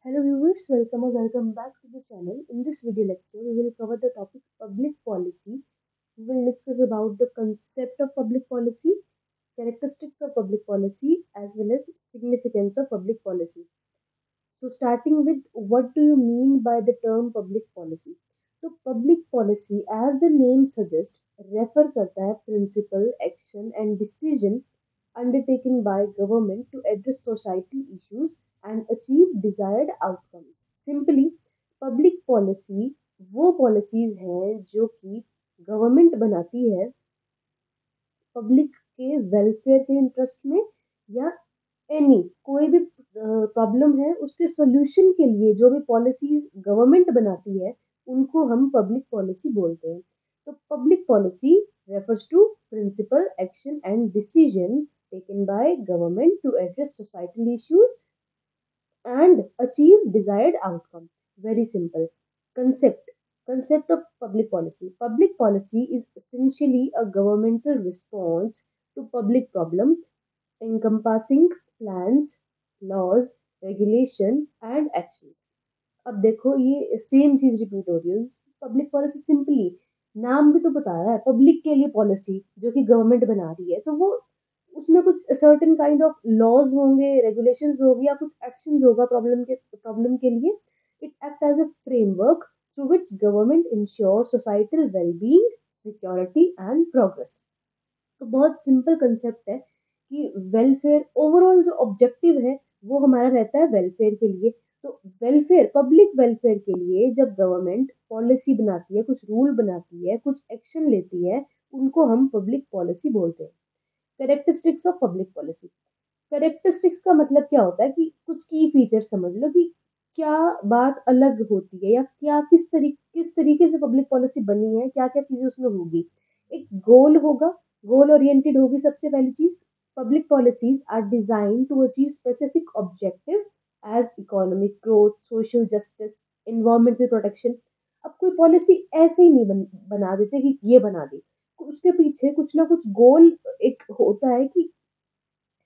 Hello viewers, welcome back to the channel. In this video lecture, we will cover the topic public policy. We will discuss about the concept of public policy, characteristics of public policy, as well as significance of public policy. So starting with what do you mean by the term public policy? So public policy, as the name suggests, refer करता है principle, action and decision undertaken by government to address societal issues and achieve desired outcomes. Simply, public policy वो policies हैं जो कि government बनाती है public के welfare के इंटरेस्ट में या एनी कोई भी प्रॉब्लम है उसके सॉल्यूशन के लिए जो भी पॉलिसीज गवर्नमेंट बनाती है उनको हम पब्लिक पॉलिसी बोलते हैं। तो public policy refers to principle action and decision taken by government to address societal issues and achieve desired outcome. Very simple. Concept. Concept of public policy. Public policy is essentially a governmental response to public problem encompassing plans, laws, regulation and actions. अब देखो ये same चीज repeat हो रही है। Public policy simply नाम भी तो बता रहा है पब्लिक के लिए पॉलिसी जो कि गवर्नमेंट बना रही है तो वो उसमें कुछ सर्टेन काइंड ऑफ लॉज होंगे रेगुलेशंस होगी या कुछ एक्शंस होगा प्रॉब्लम के लिए it act as a framework through which government ensure societal wellbeing security and progress. तो बहुत सिंपल कंसेप्ट है कि वेलफेयर ओवरऑल जो ऑब्जेक्टिव है वो हमारा रहता है वेलफेयर के लिए। तो वेलफेयर पब्लिक वेलफेयर के लिए जब गवर्नमेंट पॉलिसी बनाती है कुछ रूल बनाती है कुछ एक्शन लेती है उनको हम पब्लिक पॉलिसी बोलते हैं। Characteristics of public policy. Characteristics का मतलब क्या होता है कि कुछ की फीचर्स समझ लो कि क्या बात अलग होती है या क्या किस तरीके से पब्लिक पॉलिसी बनी है क्या क्या चीजें उसमें होगी। एक गोल होगा, गोल ओरिएंटेड होगी सबसे पहली चीज। Public policies are design to achieve specific objective as economic growth social justice environmental protection. अब कोई पॉलिसी ऐसे ही नहीं बना देते कि ये बना दी, उसके पीछे कुछ ना कुछ गोल एक होता है कि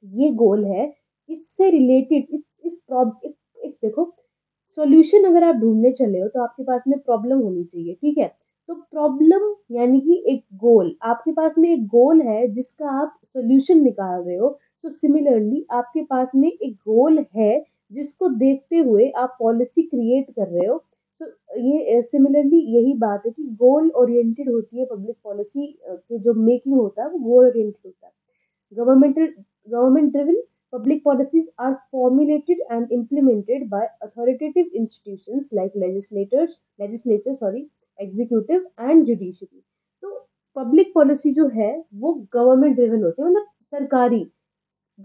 ये गोल है इससे रिलेटेड इस प्रॉब्लम एक देखो सॉल्यूशन अगर आप ढूंढने चले हो तो आपके पास में प्रॉब्लम होनी चाहिए, ठीक है। तो प्रॉब्लम यानी कि एक गोल आपके पास में एक गोल है जिसका आप सॉल्यूशन निकाल रहे हो। सो सिमिलरली आपके पास में एक गोल है जिसको देखते हुए आप पॉलिसी क्रिएट कर रहे हो। तो ये सिमिलरली यही बात है कि गोल ओरिएंटेड होती है पब्लिक पॉलिसी के जो मेकिंग होता है वो गोल ओरिएंटेड होता है। Governmental Government-driven public policies are formulated and implemented by authoritative institutions like executive and judiciary। तो पब्लिक पॉलिसी जो है वो गवर्नमेंट ड्रिवन होती है, मतलब सरकारी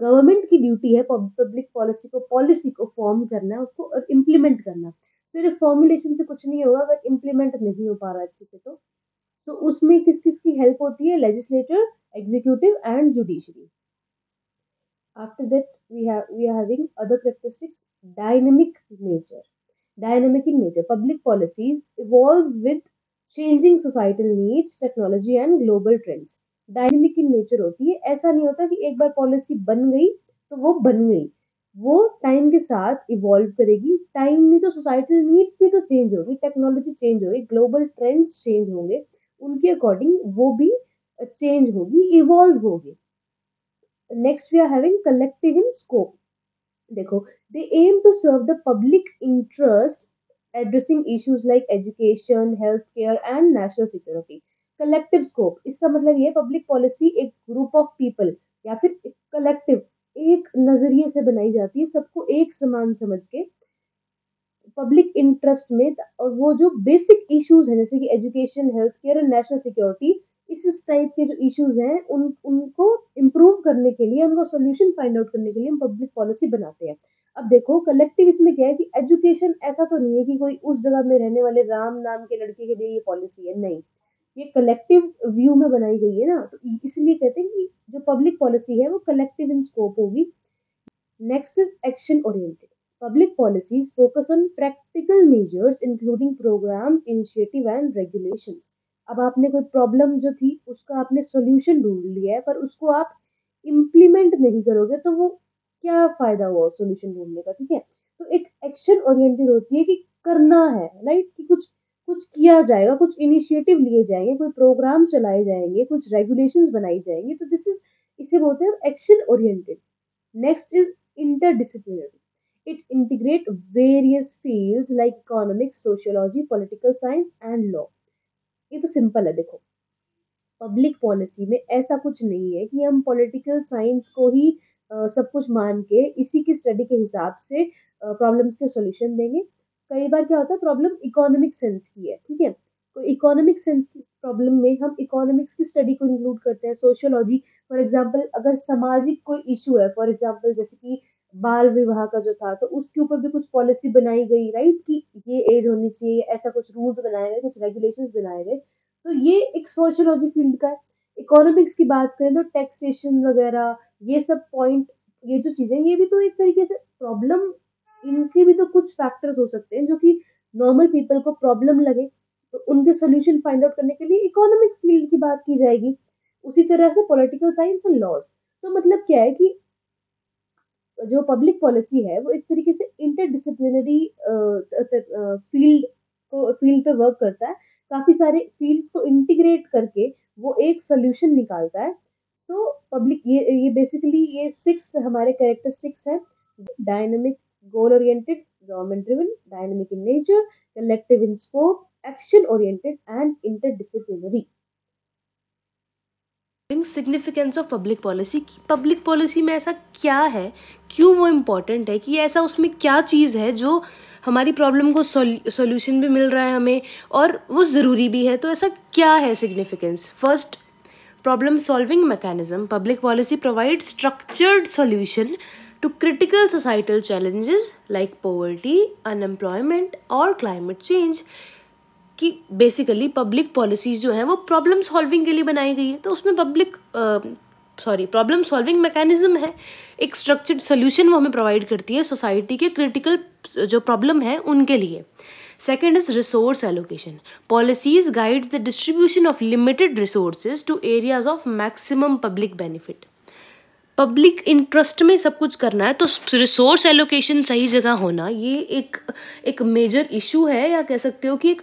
गवर्नमेंट की ड्यूटी है पब्लिक पॉलिसी को फॉर्म करना उसको और इम्प्लीमेंट करना। सिर्फ फॉर्मुलेशन से कुछ नहीं होगा अगर इम्प्लीमेंट नहीं हो पा रहा अच्छे से तो। सो उसमें किस किस की हेल्प होती है, legislator, executive and judiciary. After that, we are having other characteristics. Dynamic nature. Dynamic in nature. Public policies evolves with changing societal needs, technology and global trends. Dynamic in nature होती है, ऐसा नहीं होता कि एक बार policy बन गई तो वो बन गई। वो टाइम के साथ इवॉल्व करेगी। टाइम में तो सोसाइटल नीड्स भी तो चेंज होगी, टेक्नोलॉजी चेंज होगी, ग्लोबल ट्रेंड्स चेंज होंगे, उनके अकॉर्डिंग वो भी चेंज होगी, इवॉल्व होगी। Next we are having collective in scope. देखो, they aim to serve the public interest addressing issues like education healthcare and national security। Collective scope इसका मतलब ये पब्लिक पॉलिसी एक ग्रुप ऑफ पीपल या फिर collective एक नजरिए से बनाई जाती है सबको एक समान समझ के पब्लिक इंटरेस्ट में। और वो जो बेसिक इश्यूज हैं जैसे कि education health care and national security इस टाइप के जो इश्यूज हैं उनको इम्प्रूव करने के लिए उनका सोल्यूशन फाइंड आउट करने के लिए हम पब्लिक पॉलिसी बनाते हैं। अब देखो कलेक्टिव इसमें क्या है कि एजुकेशन ऐसा तो नहीं है कि कोई उस जगह में रहने वाले राम नाम के लड़के के लिए ये पॉलिसी है, नहीं। ये कलेक्टिव व्यू में बनाई गई है ना, तो इसलिए कहते हैं कि जो पब्लिक पॉलिसी है वो कलेक्टिव इन स्कोप होगी। Next is action oriented. Public policies focus on practical measures including programs, initiative and regulations। अब आपने कोई प्रॉब्लम जो थी उसका आपने सॉल्यूशन ढूंढ लिया है पर उसको आप इम्प्लीमेंट नहीं करोगे तो वो क्या फायदा हुआ सॉल्यूशन ढूंढने का, ठीक है। तो एक एक्शन ओरिएंटेड होती है कि करना है, राइट, कि कुछ कुछ किया जाएगा, कुछ इनिशिएटिव लिए जाएंगे, कोई प्रोग्राम चलाए जाएंगे, कुछ रेगुलेशंस बनाई जाएंगी, तो दिस इज, इसे बोलते हैं action oriented. Next is interdisciplinary. It integrate various fields like economics, sociology, political science and law. ये तो सिंपल है, देखो पब्लिक पॉलिसी में ऐसा कुछ नहीं है कि हम पॉलिटिकल साइंस को ही सब कुछ मान के इसी की स्टडी के हिसाब से प्रॉब्लम्स के सॉल्यूशन देंगे। कई बार क्या होता है, प्रॉब्लम इकोनॉमिक सेंस की है, ठीक है, तो इकोनॉमिक सेंस की प्रॉब्लम में हम इकोनॉमिक्स की स्टडी को इंक्लूड करते हैं, सोशियोलॉजी। फॉर एग्जांपल अगर सामाजिक कोई इशू है, फॉर एग्जांपल जैसे कि बाल विवाह का जो था, तो उसके ऊपर भी कुछ पॉलिसी बनाई गई, राइट, कि ये एज होनी चाहिए, ऐसा कुछ रूल्स बनाए गए, कुछ रेगुलेशंस बनाए गए, तो ये एक सोशियोलॉजी फील्ड का है। इकोनॉमिक्स की बात करें तो टैक्सेशन वगैरह, ये सब पॉइंट, ये जो चीजें, ये भी तो एक तरीके से प्रॉब्लम, इनके भी तो कुछ फैक्टर्स हो सकते हैं जो कि नॉर्मल पीपल को प्रॉब्लम लगे, तो उनके सोल्यूशन फाइंड आउट करने के लिए इकोनॉमिक्स फील्ड की बात की जाएगी। उसी तरह से पॉलिटिकल साइंस एंड लॉज। तो मतलब क्या है कि जो पब्लिक पॉलिसी है वो एक तरीके से इंटरडिसिप्लिनरी फील्ड पे वर्क करता है, काफी सारे फील्ड्स को इंटीग्रेट करके वो एक सोल्यूशन निकालता है। सो पब्लिक, ये बेसिकली ये 6 हमारे कैरेक्टरिस्टिक्स हैं। Dynamic, goal oriented, government driven, dynamic in nature, collective in scope, action oriented and interdisciplinary. Significance of public policy, public policy में ऐसा क्या है, क्यों वो इम्पॉर्टेंट है, कि ऐसा उसमें क्या चीज़ है जो हमारी प्रॉब्लम को सॉल्यूशन भी मिल रहा है हमें और वो ज़रूरी भी है। तो ऐसा क्या है significance? First, problem solving mechanism. Public policy provide structured solution to critical societal challenges like poverty, unemployment और क्लाइमेट चेंज। कि बेसिकली पब्लिक पॉलिसीज जो हैं वो प्रॉब्लम सॉल्विंग के लिए बनाई गई है, तो उसमें प्रॉब्लम सॉल्विंग मैकेनिज्म है, एक स्ट्रक्चर्ड सोल्यूशन वो हमें प्रोवाइड करती है सोसाइटी के क्रिटिकल जो प्रॉब्लम है उनके लिए। Second is resource allocation. Policies guides the distribution of limited resources to areas of maximum public benefit. Public interest में सब कुछ करना है, तो रिसोर्स एलोकेशन सही जगह होना ये एक मेजर इशू है, या कह सकते हो कि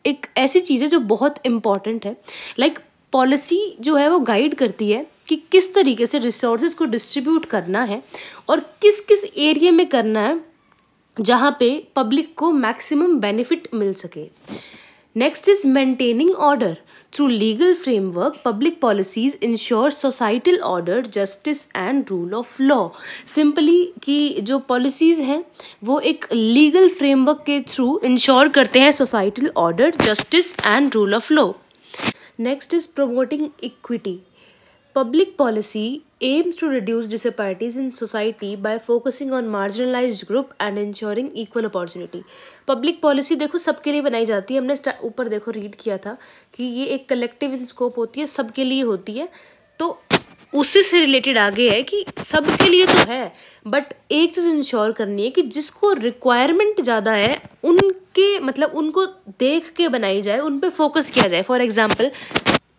एक ऐसी चीज़ है जो बहुत इम्पॉर्टेंट है। लाइक पॉलिसी जो है वो गाइड करती है कि किस तरीके से रिसोर्सेज को डिस्ट्रीब्यूट करना है और किस किस एरिया में करना है जहाँ पे पब्लिक को मैक्सिमम बेनिफिट मिल सके। Next is maintaining order. Through legal framework public policies ensure societal order, justice and rule of law. Simply कि जो पॉलिसीज हैं वो एक लीगल फ्रेमवर्क के थ्रू इंश्योर करते हैं societal order, justice and rule of law. Next is promoting equity. Public policy aims to reduce disparities in society by focusing on marginalized group and ensuring equal opportunity. Public policy देखो सबके लिए बनाई जाती है, हमने ऊपर देखो रीड किया था कि ये एक कलेक्टिव इन स्कोप होती है, सबके लिए होती है। तो उसी से रिलेटेड आगे है कि सबके लिए तो है, बट एक चीज़ इंश्योर करनी है कि जिसको रिक्वायरमेंट ज़्यादा है उनके मतलब उनको देख के बनाई जाए, उन पर फोकस किया जाए। फॉर एग्जाम्पल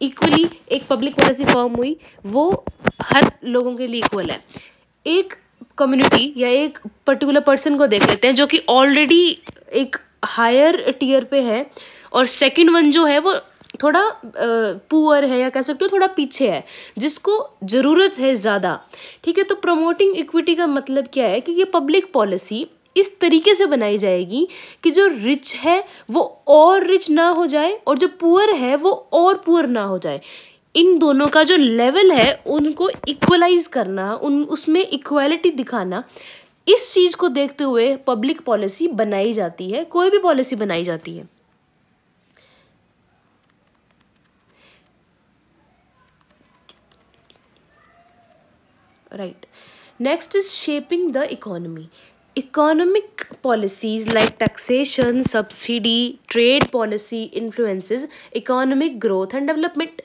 इक्वली एक पब्लिक पॉलिसी फॉर्म हुई, वो हर लोगों के लिए इक्वल है। एक कम्युनिटी या एक पर्टिकुलर पर्सन को देख लेते हैं जो कि ऑलरेडी एक हायर टियर पे है, और सेकंड वन जो है वो थोड़ा पुअर है, या कह सकते हो थोड़ा पीछे है, जिसको ज़रूरत है ज़्यादा। ठीक है, तो प्रमोटिंग इक्विटी का मतलब क्या है कि ये पब्लिक पॉलिसी इस तरीके से बनाई जाएगी कि जो रिच है वो और रिच ना हो जाए और जो पुअर है वो और पुअर ना हो जाए। इन दोनों का जो लेवल है उनको इक्वलाइज करना, उसमें इक्वालिटी दिखाना, इस चीज़ को देखते हुए पब्लिक पॉलिसी बनाई जाती है, कोई भी पॉलिसी बनाई जाती है। Right, next is shaping the economy. Economic policies like taxation, subsidy, trade policy influences economic growth and development.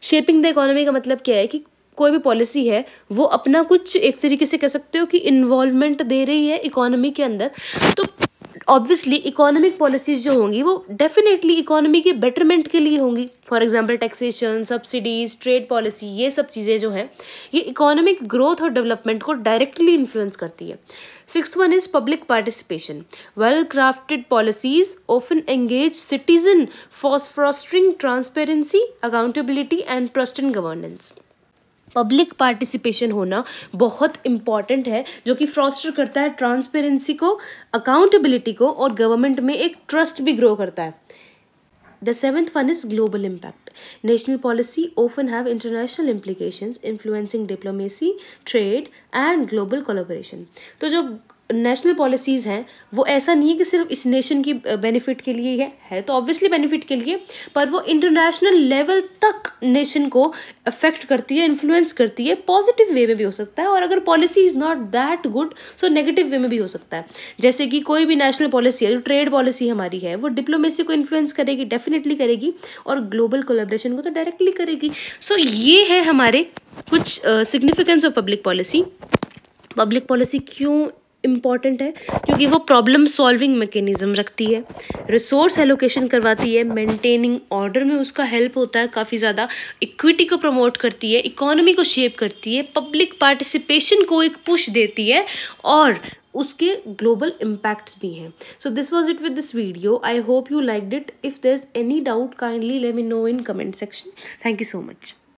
Shaping the economy का मतलब क्या है कि कोई भी पॉलिसी है वो अपना कुछ एक तरीके से कह सकते हो कि इन्वॉल्वमेंट दे रही है इकोनॉमी के अंदर। तो ऑब्वियसली इकोनॉमिक पॉलिसीज जो होंगी वो डेफिनेटली इकोनॉमी के बेटरमेंट के लिए होंगी। For example taxation, subsidies, trade policy, ये सब चीज़ें जो हैं ये इकोनॉमिक ग्रोथ और डेवलपमेंट को डायरेक्टली इन्फ्लुएंस करती है। Sixth one is public participation. Well-crafted policies often engage citizen for fostering transparency, accountability and trust in governance. Public participation होना बहुत इम्पॉर्टेंट है, जो कि फ्रॉस्टर करता है ट्रांसपेरेंसी को, अकाउंटेबिलिटी को, और गवर्नमेंट में एक ट्रस्ट भी ग्रो करता है. The seventh one is global impact. National policy often have international implications influencing diplomacy, trade and global collaboration. तो जो नेशनल पॉलिसीज़ हैं वो ऐसा नहीं है कि सिर्फ इस नेशन की बेनिफिट के लिए है तो ऑब्वियसली बेनिफिट के लिए, पर वो इंटरनेशनल लेवल तक नेशन को अफेक्ट करती है, इन्फ्लुएंस करती है. पॉजिटिव वे में भी हो सकता है, और अगर policy is not that good so negative way में भी हो सकता है. जैसे कि कोई भी नेशनल पॉलिसी है, जो ट्रेड पॉलिसी हमारी है, वो डिप्लोमेसी को इन्फ्लुएंस करेगी, डेफिनेटली करेगी, और ग्लोबल कोलैबोरेशन को तो डायरेक्टली करेगी. सो ये है हमारे कुछ significance of public policy. Public policy क्यों इम्पॉर्टेंट है? क्योंकि वो प्रॉब्लम सॉल्विंग मैकेनिज्म रखती है, रिसोर्स एलोकेशन करवाती है, मेंटेनिंग ऑर्डर में उसका हेल्प होता है काफ़ी ज़्यादा, इक्विटी को प्रमोट करती है, इकोनॉमी को शेप करती है, पब्लिक पार्टिसिपेशन को एक पुश देती है, और उसके ग्लोबल इम्पैक्ट्स भी हैं. So this was it with this video. I hope you liked it. If there is any doubt kindly let me know in comment section. Thank you so much.